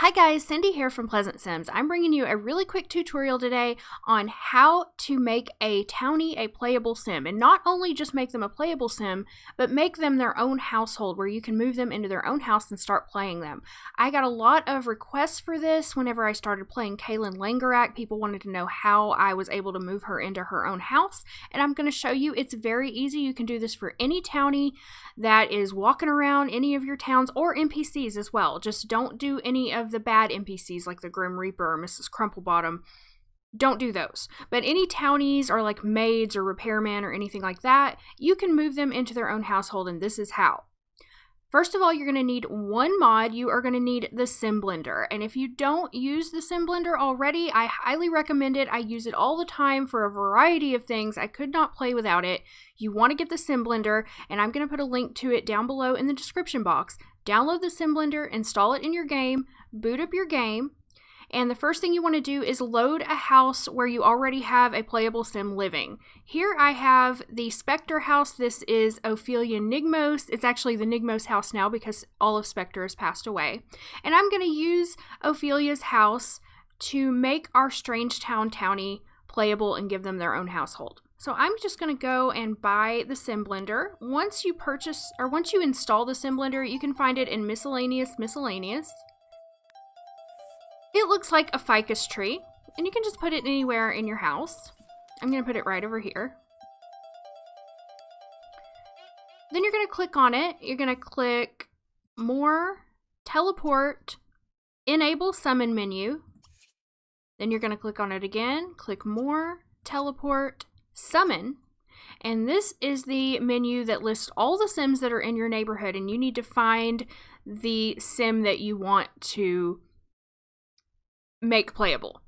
Hi guys, Cindy here from Pleasant Sims. I'm bringing you a really quick tutorial today on how to make a townie a playable sim, and not only just make them a playable sim, but make them their own household where you can move them into their own house and start playing them. I got a lot of requests for this whenever I started playing Kaylynn Langerak. People wanted to know how I was able to move her into her own house, and I'm going to show you. It's very easy. You can do this for any townie that is walking around any of your towns, or NPCs as well. Just don't do any of the bad NPCs like the Grim Reaper or Mrs. Crumplebottom. Don't do those. But any townies or like maids or repairmen or anything like that, you can move them into their own household, and this is how. First of all, you're going to need one mod. You are going to need the Sim Blender. And if you don't use the Sim Blender already, I highly recommend it. I use it all the time for a variety of things. I could not play without it. You want to get the Sim Blender, and I'm going to put a link to it down below in the description box. Download the Sim Blender, install it in your game, boot up your game, and the first thing you want to do is load a house where you already have a playable sim living. Here I have the Spectre house. This is Ophelia Nigmos. It's actually the Nigmos house now because all of Spectre has passed away. And I'm going to use Ophelia's house to make our Strange Town townie playable and give them their own household. So I'm just going to go and buy the Sim Blender. Once you install the Sim Blender, you can find it in Miscellaneous. It looks like a ficus tree, and you can just put it anywhere in your house. I'm going to put it right over here. Then you're going to click on it. You're going to click More, Teleport, Enable Summon menu. Then you're going to click on it again, click More, Teleport, Summon. And this is the menu that lists all the Sims that are in your neighborhood, and you need to find the Sim that you want to make playable.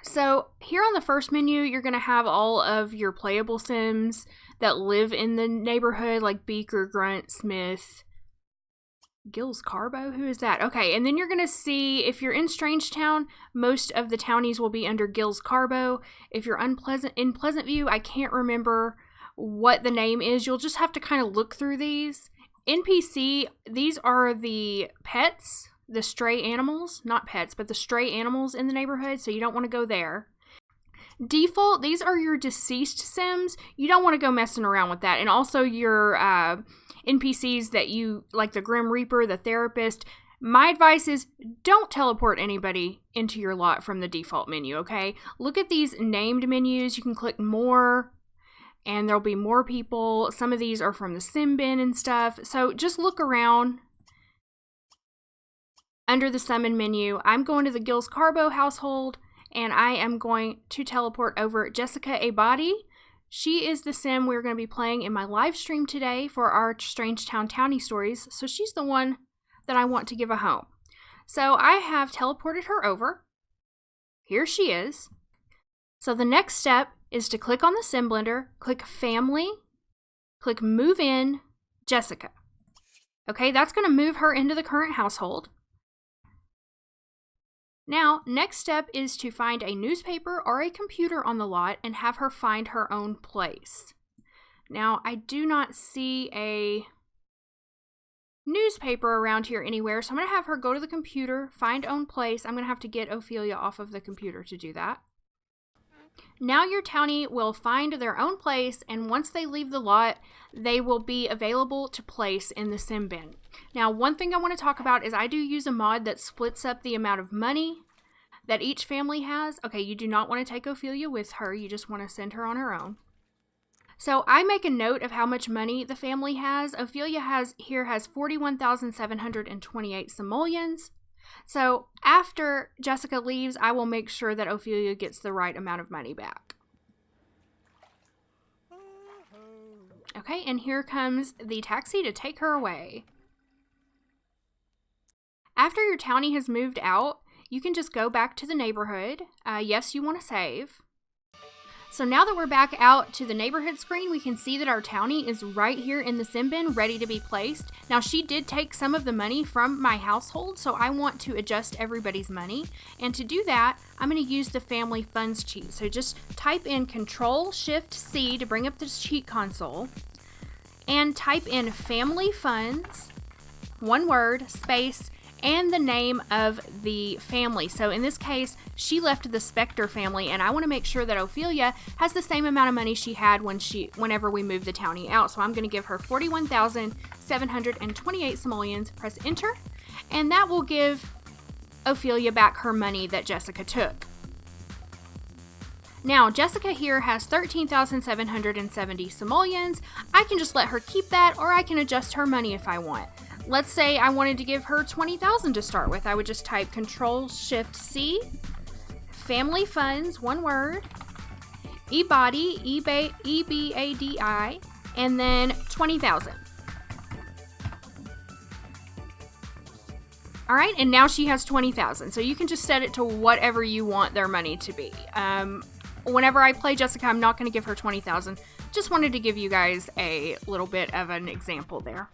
So here on the first menu, you're going to have all of your playable Sims that live in the neighborhood, like Beaker, Grunt, Smith, Gills Carbo. Who is that? Okay, and then you're going to see if you're in Strange Town, most of the townies will be under Gills Carbo. If you're in Pleasant View, I can't remember what the name is. You'll just have to kind of look through these. NPC, these are the pets, the stray animals, not pets, but the stray animals in the neighborhood, so you don't want to go there. Default, these are your deceased Sims. You don't want to go messing around with that. And also your NPCs that you, like the Grim Reaper, the Therapist. My advice is don't teleport anybody into your lot from the default menu, okay? Look at these named menus. You can click More, and there'll be more people. Some of these are from the Sim Bin and stuff. So just look around. Under the Summon menu, I'm going to the Gills Carbo household, and I am going to teleport over Jessica Abadi. She is the Sim we're going to be playing in my live stream today for our Strange Town townie stories, so she's the one that I want to give a home. So I have teleported her over. Here she is. So the next step is to click on the Sim Blender, click Family, click Move In, Jessica. Okay, that's going to move her into the current household. Now, next step is to find a newspaper or a computer on the lot and have her find her own place. Now, I do not see a newspaper around here anywhere, so I'm going to have her go to the computer, find own place. I'm going to have to get Ophelia off of the computer to do that. Now your townie will find their own place, and once they leave the lot, they will be available to place in the Sim Bin. Now, one thing I want to talk about is I do use a mod that splits up the amount of money that each family has. Okay, you do not want to take Ophelia with her. You just want to send her on her own. So I make a note of how much money the family has. Ophelia has 41,728 simoleons. So after Jessica leaves, I will make sure that Ophelia gets the right amount of money back. Okay, and here comes the taxi to take her away. After your townie has moved out, you can just go back to the neighborhood. Yes, you want to save. So now that we're back out to the neighborhood screen, we can see that our townie is right here in the Sim Bin, ready to be placed. Now, she did take some of the money from my household, so I want to adjust everybody's money. And to do that, I'm going to use the Family Funds cheat. So just type in Control-Shift-C to bring up the cheat console, and type in Family Funds, one word, space, and the name of the family. So in this case, she left the Spector family, and I want to make sure that Ophelia has the same amount of money she had whenever we moved the Townie out. So I'm going to give her 41,728 simoleons. Press enter, and that will give Ophelia back her money that Jessica took. Now, Jessica here has 13,770 simoleons. I can just let her keep that, or I can adjust her money if I want. Let's say I wanted to give her 20,000 to start with. I would just type Control-Shift-C, family funds, one word, eBody, E-B-A-D-I, and then 20,000. All right, and now she has 20,000. So you can just set it to whatever you want their money to be. Whenever I play Jessica, I'm not going to give her 20,000. Just wanted to give you guys a little bit of an example there.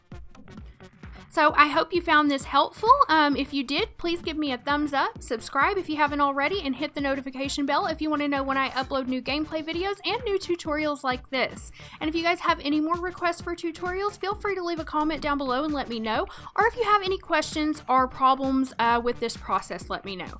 So I hope you found this helpful. If you did, please give me a thumbs up, subscribe if you haven't already, and hit the notification bell if you want to know when I upload new gameplay videos and new tutorials like this. And if you guys have any more requests for tutorials, feel free to leave a comment down below and let me know. Or if you have any questions or problems with this process, let me know.